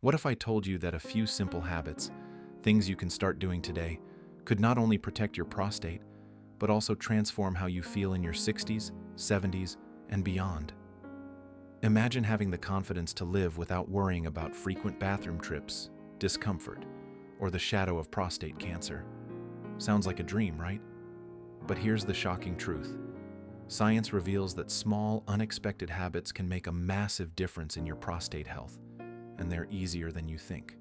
What if I told you that a few simple habits, things you can start doing today, could not only protect your prostate, but also transform how you feel in your 60s, 70s, and beyond? Imagine having the confidence to live without worrying about frequent bathroom trips, discomfort, or the shadow of prostate cancer. Sounds like a dream, right? But here's the shocking truth. Science reveals that small, unexpected habits can make a massive difference in your prostate health, and they're easier than you think.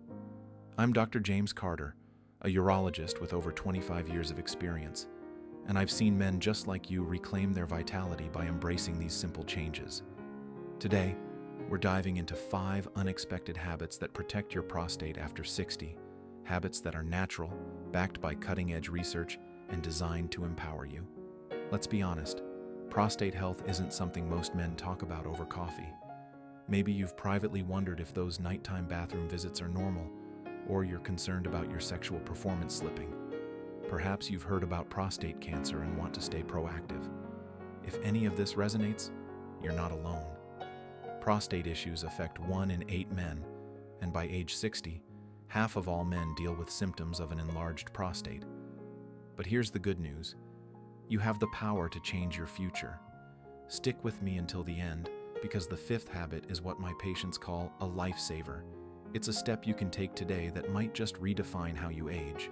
I'm Dr. James Carter, a urologist with over 25 years of experience, and I've seen men just like you reclaim their vitality by embracing these simple changes. Today, we're diving into 5 unexpected habits that protect your prostate after 60, habits that are natural, backed by cutting-edge research, and designed to empower you. Let's be honest, prostate health isn't something most men talk about over coffee. Maybe you've privately wondered if those nighttime bathroom visits are normal, or you're concerned about your sexual performance slipping. Perhaps you've heard about prostate cancer and want to stay proactive. If any of this resonates, you're not alone. Prostate issues affect 1 in 8 men, and by age 60, half of all men deal with symptoms of an enlarged prostate. But here's the good news. You have the power to change your future. Stick with me until the end, because the 5th habit is what my patients call a lifesaver. It's a step you can take today that might just redefine how you age.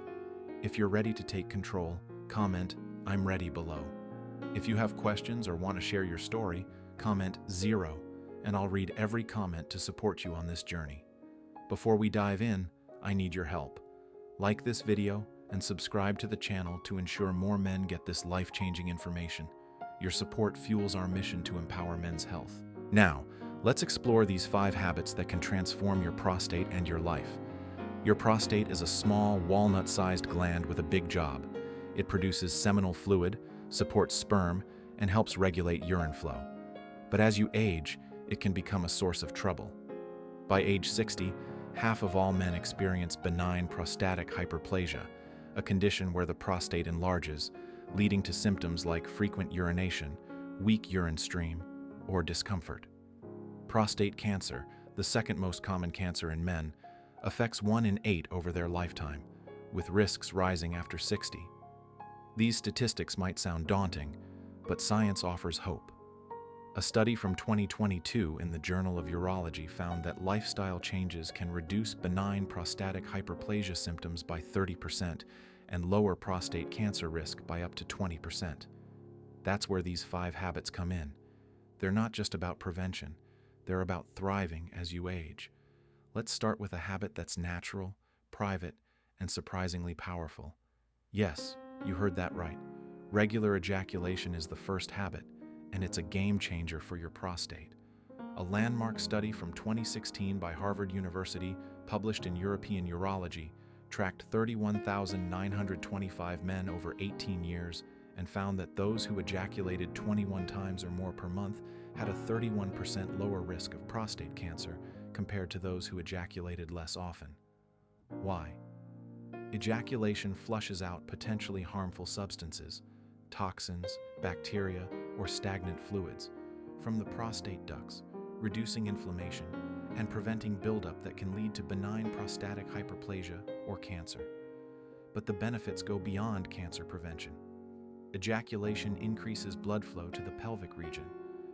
If you're ready to take control, comment, "I'm ready" below. If you have questions or want to share your story, comment 0, and I'll read every comment to support you on this journey. Before we dive in, I need your help. Like this video and subscribe to the channel to ensure more men get this life-changing information. Your support fuels our mission to empower men's health. Now, let's explore these 5 habits that can transform your prostate and your life. Your prostate is a small, walnut-sized gland with a big job. It produces seminal fluid, supports sperm, and helps regulate urine flow. But as you age, it can become a source of trouble. By age 60, half of all men experience benign prostatic hyperplasia, a condition where the prostate enlarges, leading to symptoms like frequent urination, weak urine stream, or discomfort. Prostate cancer, the second most common cancer in men, affects 1 in 8 over their lifetime, with risks rising after 60. These statistics might sound daunting, but science offers hope. A study from 2022 in the Journal of Urology found that lifestyle changes can reduce benign prostatic hyperplasia symptoms by 30% and lower prostate cancer risk by up to 20%. That's where these 5 habits come in. They're not just about prevention, they're about thriving as you age. Let's start with a habit that's natural, private, and surprisingly powerful. Yes, you heard that right. Regular ejaculation is the first habit, and it's a game changer for your prostate. A landmark study from 2016 by Harvard University, published in European Urology, tracked 31,925 men over 18 years and found that those who ejaculated 21 times or more per month had a 31% lower risk of prostate cancer compared to those who ejaculated less often. Why? Ejaculation flushes out potentially harmful substances, toxins, bacteria, or stagnant fluids from the prostate ducts, reducing inflammation and preventing buildup that can lead to benign prostatic hyperplasia or cancer. But the benefits go beyond cancer prevention. Ejaculation increases blood flow to the pelvic region,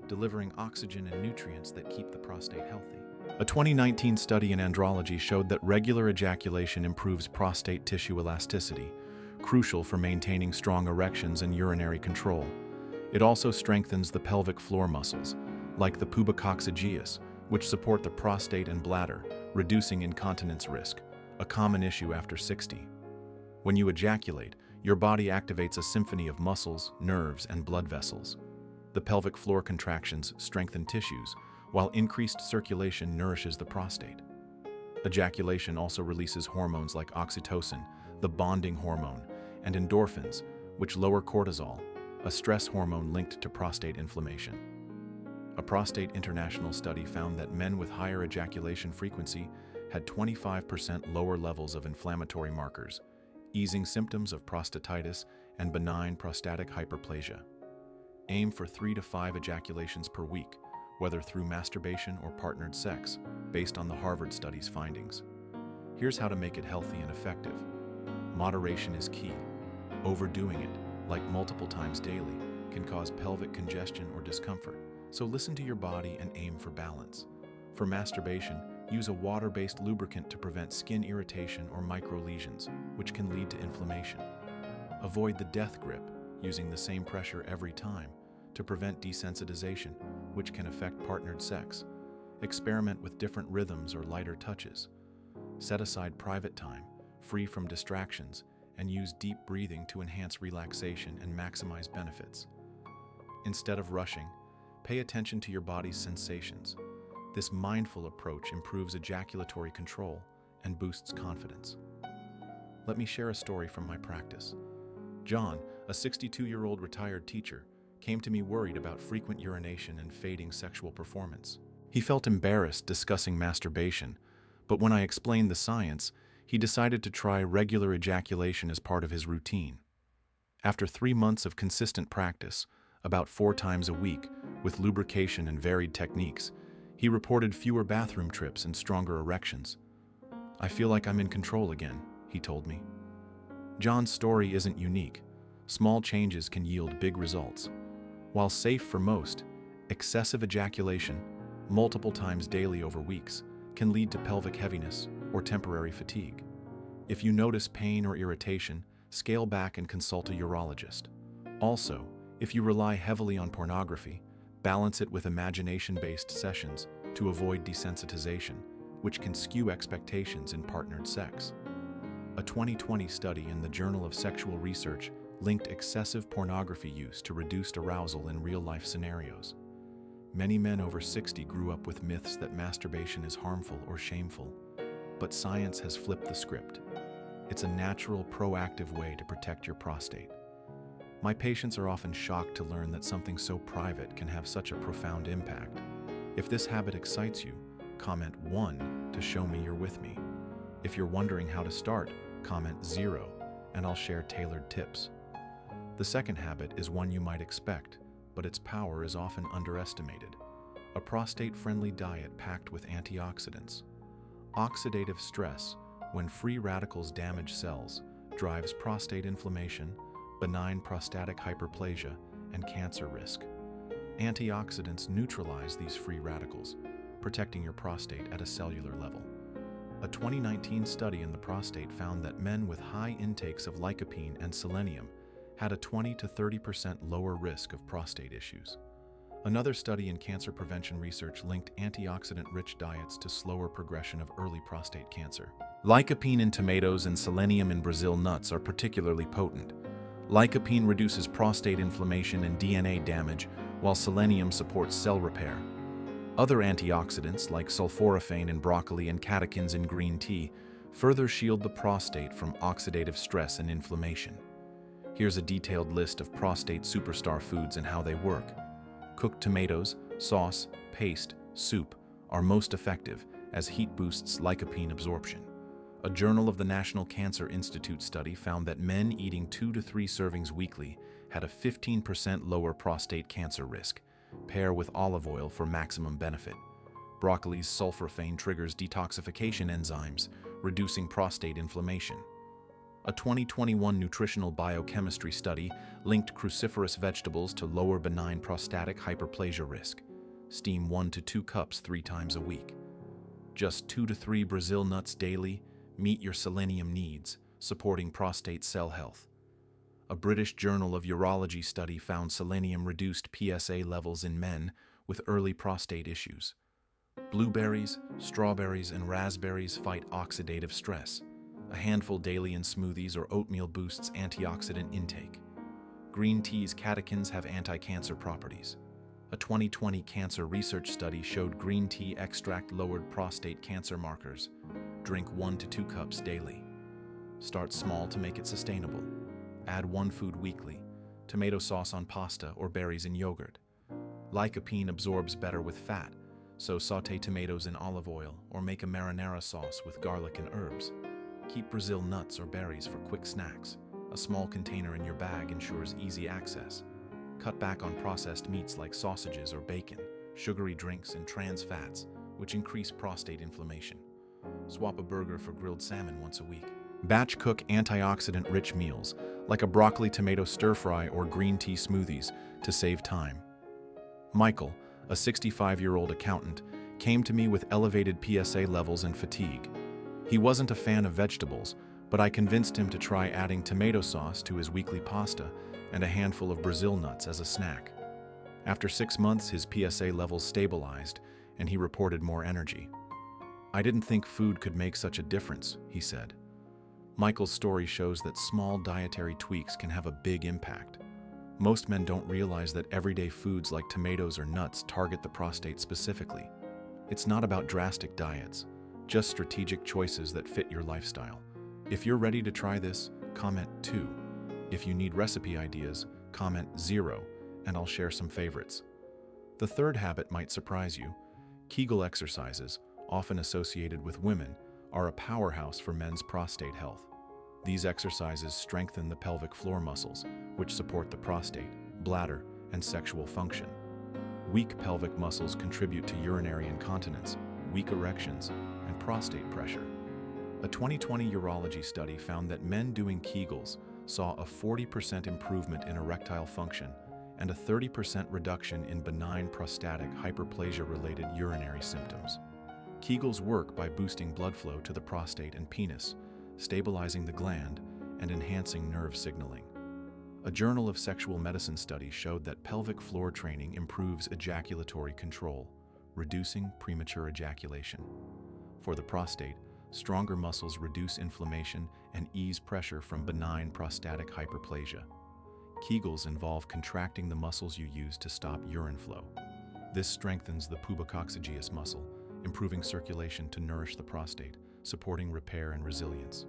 delivering oxygen and nutrients that keep the prostate healthy. A 2019 study in andrology showed that regular ejaculation improves prostate tissue elasticity, crucial for maintaining strong erections and urinary control. It also strengthens the pelvic floor muscles, like the pubococcygeus, which support the prostate and bladder, reducing incontinence risk, a common issue after 60. When you ejaculate, your body activates a symphony of muscles, nerves, and blood vessels. The pelvic floor contractions strengthen tissues, while increased circulation nourishes the prostate. Ejaculation also releases hormones like oxytocin, the bonding hormone, and endorphins, which lower cortisol, a stress hormone linked to prostate inflammation. A Prostate International study found that men with higher ejaculation frequency had 25% lower levels of inflammatory markers, easing symptoms of prostatitis and benign prostatic hyperplasia. Aim for 3 to 5 ejaculations per week, whether through masturbation or partnered sex, based on the Harvard study's findings. Here's how to make it healthy and effective. Moderation is key. Overdoing it, like multiple times daily, can cause pelvic congestion or discomfort, so listen to your body and aim for balance. For masturbation, use a water-based lubricant to prevent skin irritation or microlesions, which can lead to inflammation. Avoid the death grip, using the same pressure every time, to prevent desensitization, which can affect partnered sex. Experiment with different rhythms or lighter touches. Set aside private time, free from distractions, and use deep breathing to enhance relaxation and maximize benefits. Instead of rushing, pay attention to your body's sensations. This mindful approach improves ejaculatory control and boosts confidence. Let me share a story from my practice. John, a 62-year-old retired teacher, came to me worried about frequent urination and fading sexual performance. He felt embarrassed discussing masturbation, but when I explained the science, he decided to try regular ejaculation as part of his routine. After 3 months of consistent practice, about 4 times a week, with lubrication and varied techniques, he reported fewer bathroom trips and stronger erections. "I feel like I'm in control again," he told me. John's story isn't unique. Small changes can yield big results. While safe for most, excessive ejaculation, multiple times daily over weeks, can lead to pelvic heaviness or temporary fatigue. If you notice pain or irritation, scale back and consult a urologist. Also, if you rely heavily on pornography, balance it with imagination-based sessions to avoid desensitization, which can skew expectations in partnered sex. A 2020 study in the Journal of Sexual Research linked excessive pornography use to reduced arousal in real-life scenarios. Many men over 60 grew up with myths that masturbation is harmful or shameful, but science has flipped the script. It's a natural, proactive way to protect your prostate. My patients are often shocked to learn that something so private can have such a profound impact. If this habit excites you, comment 1 to show me you're with me. If you're wondering how to start, comment 0, and I'll share tailored tips. The second habit is one you might expect, but its power is often underestimated. A prostate-friendly diet packed with antioxidants. Oxidative stress, when free radicals damage cells, drives prostate inflammation, benign prostatic hyperplasia, and cancer risk. Antioxidants neutralize these free radicals, protecting your prostate at a cellular level. A 2019 study in the prostate found that men with high intakes of lycopene and selenium had a 20 to 30% lower risk of prostate issues. Another study in cancer prevention research linked antioxidant-rich diets to slower progression of early prostate cancer. Lycopene in tomatoes and selenium in Brazil nuts are particularly potent. Lycopene reduces prostate inflammation and DNA damage, while selenium supports cell repair. Other antioxidants, like sulforaphane in broccoli and catechins in green tea, further shield the prostate from oxidative stress and inflammation. Here's a detailed list of prostate superstar foods and how they work. Cooked tomatoes, sauce, paste, soup are most effective, as heat boosts lycopene absorption. A Journal of the National Cancer Institute study found that men eating 2 to 3 servings weekly had a 15% lower prostate cancer risk. Pair with olive oil for maximum benefit. Broccoli's sulforaphane triggers detoxification enzymes, reducing prostate inflammation. A 2021 nutritional biochemistry study linked cruciferous vegetables to lower benign prostatic hyperplasia risk. Steam 1 to 2 cups 3 times a week. Just 2 to 3 Brazil nuts daily. Meet your selenium needs, supporting prostate cell health. A British Journal of Urology study found selenium reduced PSA levels in men with early prostate issues. Blueberries, strawberries, and raspberries fight oxidative stress. A handful daily in smoothies or oatmeal boosts antioxidant intake. Green tea's catechins have anti-cancer properties. A 2020 cancer research study showed green tea extract lowered prostate cancer markers. Drink 1 to 2 cups daily. Start small to make it sustainable. Add one food weekly, tomato sauce on pasta or berries in yogurt. Lycopene absorbs better with fat, so sauté tomatoes in olive oil or make a marinara sauce with garlic and herbs. Keep Brazil nuts or berries for quick snacks. A small container in your bag ensures easy access. Cut back on processed meats like sausages or bacon. sugary drinks, and trans fats, which increase prostate inflammation. Swap a burger for grilled salmon once a week. Batch cook antioxidant-rich meals, like a broccoli tomato stir-fry or green tea smoothies, to save time. Michael, a 65-year-old accountant, came to me with elevated PSA levels and fatigue. He wasn't a fan of vegetables, but I convinced him to try adding tomato sauce to his weekly pasta and a handful of Brazil nuts as a snack. After 6 months, his PSA levels stabilized, and he reported more energy. "I didn't think food could make such a difference," he said. Michael's story shows that small dietary tweaks can have a big impact. Most men don't realize that everyday foods like tomatoes or nuts target the prostate specifically. It's not about drastic diets, just strategic choices that fit your lifestyle. If you're ready to try this, comment 2. If you need recipe ideas, comment 0, and I'll share some favorites. The third habit might surprise you. Kegel exercises, often associated with women, are a powerhouse for men's prostate health. These exercises strengthen the pelvic floor muscles, which support the prostate, bladder, and sexual function. Weak pelvic muscles contribute to urinary incontinence, weak erections, and prostate pressure. A 2020 urology study found that men doing Kegels saw a 40% improvement in erectile function and a 30% reduction in benign prostatic hyperplasia-related urinary symptoms. Kegels work by boosting blood flow to the prostate and penis, stabilizing the gland, and enhancing nerve signaling. A Journal of Sexual Medicine study showed that pelvic floor training improves ejaculatory control, reducing premature ejaculation. For the prostate, stronger muscles reduce inflammation and ease pressure from benign prostatic hyperplasia. Kegels involve contracting the muscles you use to stop urine flow. This strengthens the pubococcygeus muscle, improving circulation to nourish the prostate, supporting repair and resilience.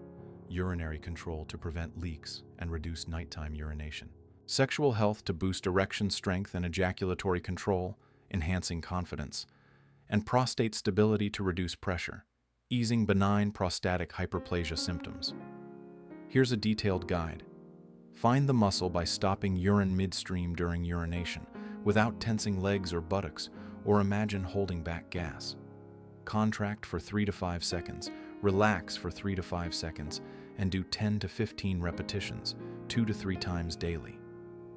Urinary control to prevent leaks and reduce nighttime urination. Sexual health to boost erection strength and ejaculatory control, enhancing confidence. And prostate stability to reduce pressure, easing benign prostatic hyperplasia symptoms. Here's a detailed guide. Find the muscle by stopping urine midstream during urination, without tensing legs or buttocks, or imagine holding back gas. Contract for 3 to 5 seconds, relax for 3 to 5 seconds, and do 10 to 15 repetitions, 2 to 3 times daily.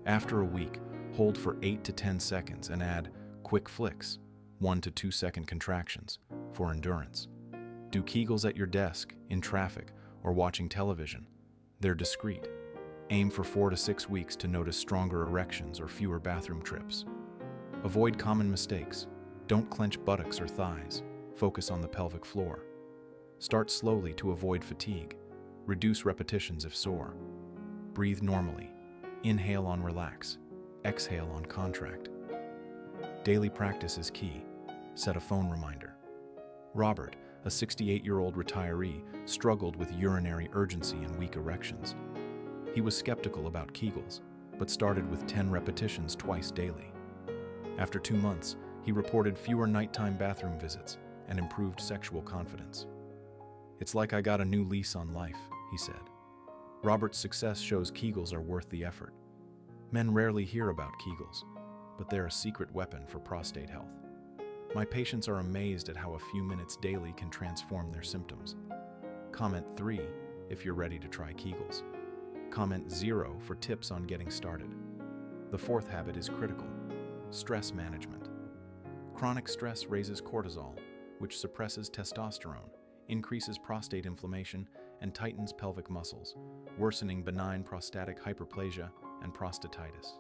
After a week, hold for 8 to 10 seconds and add quick flicks, 1 to 2 second contractions, for endurance. Do Kegels at your desk, in traffic, or watching television. They're discreet. Aim for 4 to 6 weeks to notice stronger erections or fewer bathroom trips. Avoid common mistakes. Don't clench buttocks or thighs. Focus on the pelvic floor. Start slowly to avoid fatigue. Reduce repetitions if sore. Breathe normally. Inhale on relax. Exhale on contract. Daily practice is key. Set a phone reminder. Robert, a 68-year-old retiree, struggled with urinary urgency and weak erections. He was skeptical about Kegels, but started with 10 repetitions twice daily. After 2 months, he reported fewer nighttime bathroom visits and improved sexual confidence. "It's like I got a new lease on life," he said. Robert's success shows Kegels are worth the effort. Men rarely hear about Kegels, but they're a secret weapon for prostate health. My patients are amazed at how a few minutes daily can transform their symptoms. Comment 3 if you're ready to try Kegels. Comment 0 for tips on getting started. The fourth habit is critical: stress management. Chronic stress raises cortisol, which suppresses testosterone, increases prostate inflammation, and tightens pelvic muscles, worsening benign prostatic hyperplasia and prostatitis.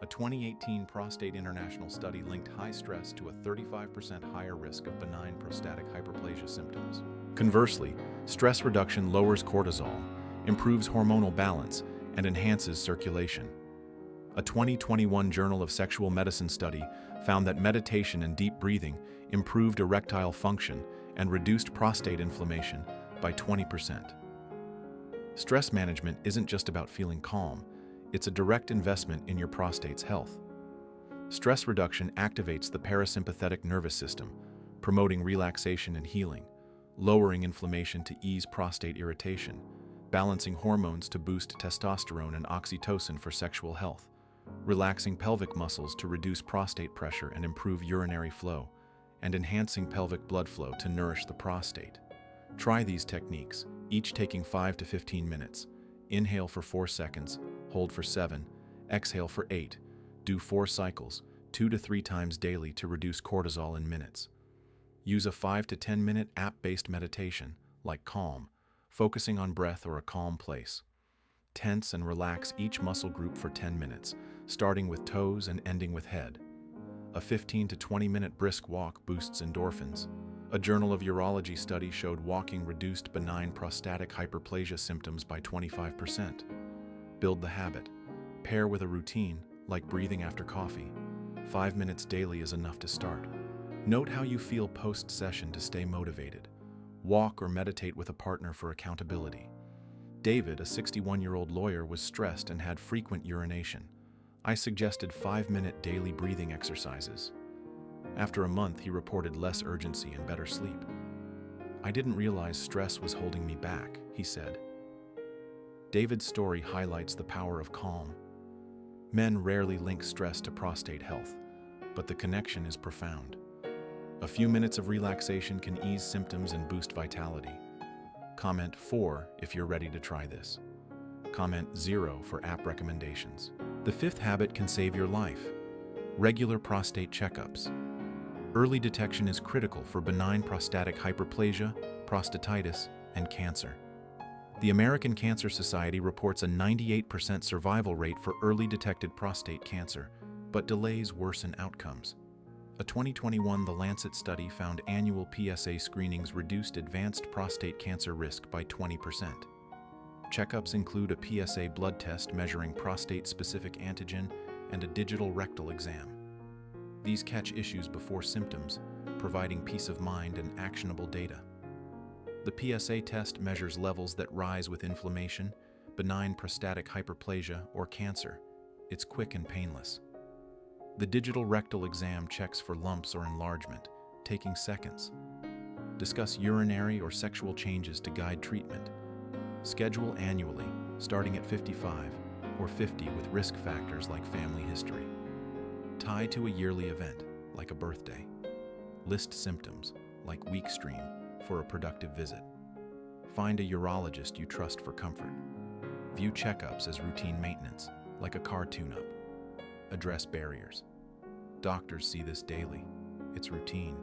A 2018 Prostate International study linked high stress to a 35% higher risk of benign prostatic hyperplasia symptoms. Conversely, stress reduction lowers cortisol, improves hormonal balance, and enhances circulation. A 2021 Journal of Sexual Medicine study found that meditation and deep breathing improved erectile function and reduced prostate inflammation by 20%. Stress management isn't just about feeling calm, it's a direct investment in your prostate's health. Stress reduction activates the parasympathetic nervous system, promoting relaxation and healing, lowering inflammation to ease prostate irritation, balancing hormones to boost testosterone and oxytocin for sexual health, relaxing pelvic muscles to reduce prostate pressure and improve urinary flow, and enhancing pelvic blood flow to nourish the prostate. Try these techniques, each taking 5 to 15 minutes. Inhale for 4 seconds, hold for 7, exhale for 8. Do 4 cycles, 2 to 3 times daily to reduce cortisol in minutes. Use a 5 to 10 minute app-based meditation, like Calm, focusing on breath or a calm place. Tense and relax each muscle group for 10 minutes, starting with toes and ending with head. A 15 to 20-minute brisk walk boosts endorphins. A Journal of Urology study showed walking reduced benign prostatic hyperplasia symptoms by 25%. Build the habit. Pair with a routine, like breathing after coffee. 5 minutes daily is enough to start. Note how you feel post-session to stay motivated. Walk or meditate with a partner for accountability. David, a 61-year-old lawyer, was stressed and had frequent urination. I suggested 5-minute daily breathing exercises. After a month, he reported less urgency and better sleep. "I didn't realize stress was holding me back," he said. David's story highlights the power of calm. Men rarely link stress to prostate health, but the connection is profound. A few minutes of relaxation can ease symptoms and boost vitality. Comment 4 if you're ready to try this. Comment 0 for app recommendations. The fifth habit can save your life. Regular prostate checkups. Early detection is critical for benign prostatic hyperplasia, prostatitis, and cancer. The American Cancer Society reports a 98% survival rate for early detected prostate cancer, but delays worsen outcomes. A 2021 The Lancet study found annual PSA screenings reduced advanced prostate cancer risk by 20%. Checkups include a PSA blood test measuring prostate-specific antigen and a digital rectal exam. These catch issues before symptoms, providing peace of mind and actionable data. The PSA test measures levels that rise with inflammation, benign prostatic hyperplasia, or cancer. It's quick and painless. The digital rectal exam checks for lumps or enlargement, taking seconds. Discuss urinary or sexual changes to guide treatment. Schedule annually, starting at 55 or 50 with risk factors like family history. Tie to a yearly event, like a birthday. List symptoms, like weak stream, for a productive visit. Find a urologist you trust for comfort. View checkups as routine maintenance, like a car tune-up. Address barriers. Doctors see this daily. It's routine.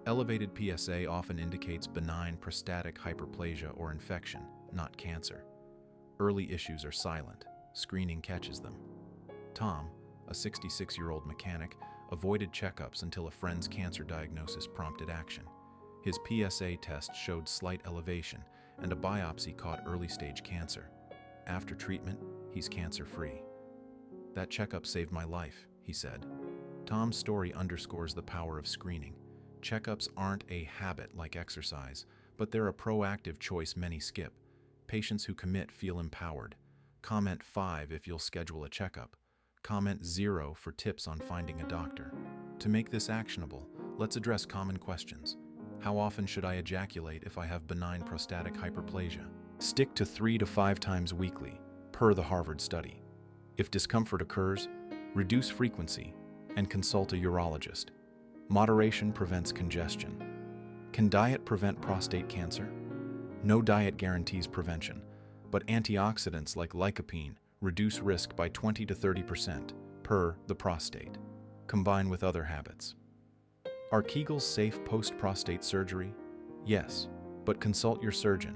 Elevated PSA often indicates benign prostatic hyperplasia or infection, not cancer. Early issues are silent. Screening catches them. Tom, a 66-year-old mechanic, avoided checkups until a friend's cancer diagnosis prompted action. His PSA test showed slight elevation, and a biopsy caught early-stage cancer. After treatment, he's cancer-free. "That checkup saved my life," he said. Tom's story underscores the power of screening. Checkups aren't a habit like exercise, but they're a proactive choice many skip. Patients who commit feel empowered. Comment 5 if you'll schedule a checkup. Comment 0 for tips on finding a doctor. To make this actionable, let's address common questions. How often should I ejaculate if I have benign prostatic hyperplasia? Stick to 3 to 5 times weekly, per the Harvard study. If discomfort occurs, reduce frequency and consult a urologist. Moderation prevents congestion. Can diet prevent prostate cancer? No diet guarantees prevention, but antioxidants like lycopene reduce risk by 20 to 30%, per the Prostate. Combine with other habits. Are Kegels safe post-prostate surgery? Yes, but consult your surgeon.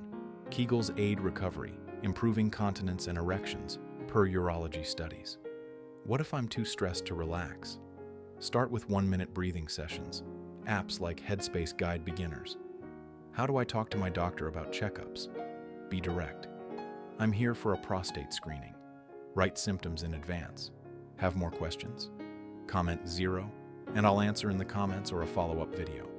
Kegels aid recovery, improving continence and erections, per urology studies. What if I'm too stressed to relax? Start with 1-minute breathing sessions. Apps like Headspace guide beginners. How do I talk to my doctor about checkups? Be direct. I'm here for a prostate screening. Write symptoms in advance. Have more questions? Comment 0, and I'll answer in the comments or a follow-up video.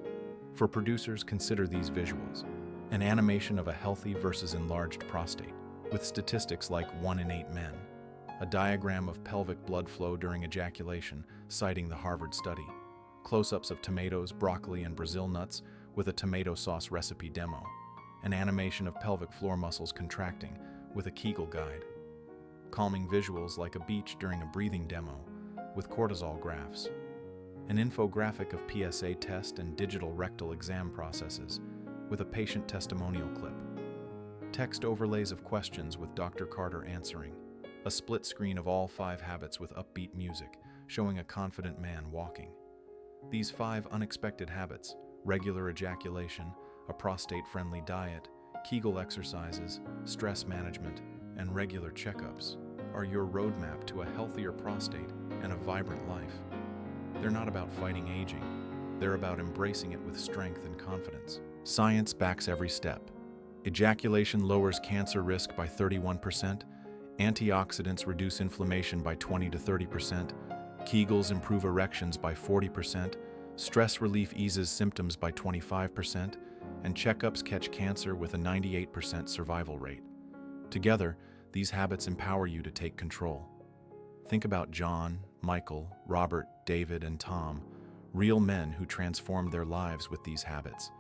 For producers, consider these visuals. An animation of a healthy versus enlarged prostate, with statistics like 1 in 8 men. A diagram of pelvic blood flow during ejaculation, citing the Harvard study. Close-ups of tomatoes, broccoli, and Brazil nuts with a tomato sauce recipe demo. An animation of pelvic floor muscles contracting with a Kegel guide. calming visuals like a beach during a breathing demo with cortisol graphs, an infographic of PSA test and digital rectal exam processes with a patient testimonial clip, text overlays of questions with Dr. Carter answering, a split screen of all 5 habits with upbeat music showing a confident man walking. These 5 unexpected habits, regular ejaculation, a prostate-friendly diet, Kegel exercises, stress management, and regular checkups, are your roadmap to a healthier prostate and a vibrant life. They're not about fighting aging. They're about embracing it with strength and confidence. Science backs every step. Ejaculation lowers cancer risk by 31%, antioxidants reduce inflammation by 20 to 30%, Kegels improve erections by 40%, stress relief eases symptoms by 25%, and checkups catch cancer with a 98% survival rate. Together, these habits empower you to take control. Think about John, Michael, Robert, David, and Tom, real men who transformed their lives with these habits.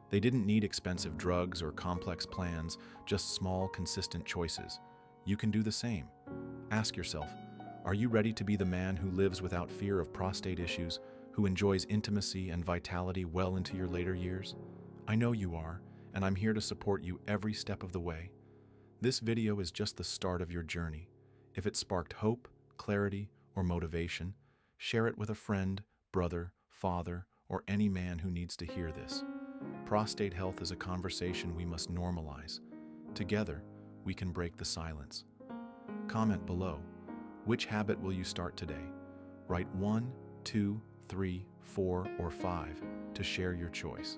They didn't need expensive drugs or complex plans, just small, consistent choices. You can do the same. Ask yourself, are you ready to be the man who lives without fear of prostate issues, who enjoys intimacy and vitality well into your later years? I know you are, and I'm here to support you every step of the way. This video is just the start of your journey. If it sparked hope, clarity, or motivation, share it with a friend, brother, father, or any man who needs to hear this. Prostate health is a conversation we must normalize. Together, we can break the silence. Comment below. Which habit will you start today? Write 1, 2, 3, 4, or 5 to share your choice.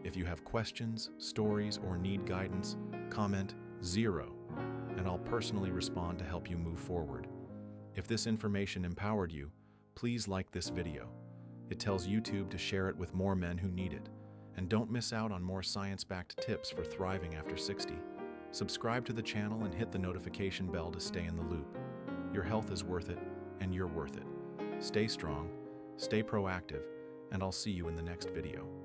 If you have questions, stories, or need guidance, comment 0, and I'll personally respond to help you move forward. If this information empowered you, please like this video. It tells YouTube to share it with more men who need it. And don't miss out on more science-backed tips for thriving after 60. Subscribe to the channel and hit the notification bell to stay in the loop. Your health is worth it, and you're worth it. Stay strong, stay proactive, and I'll see you in the next video.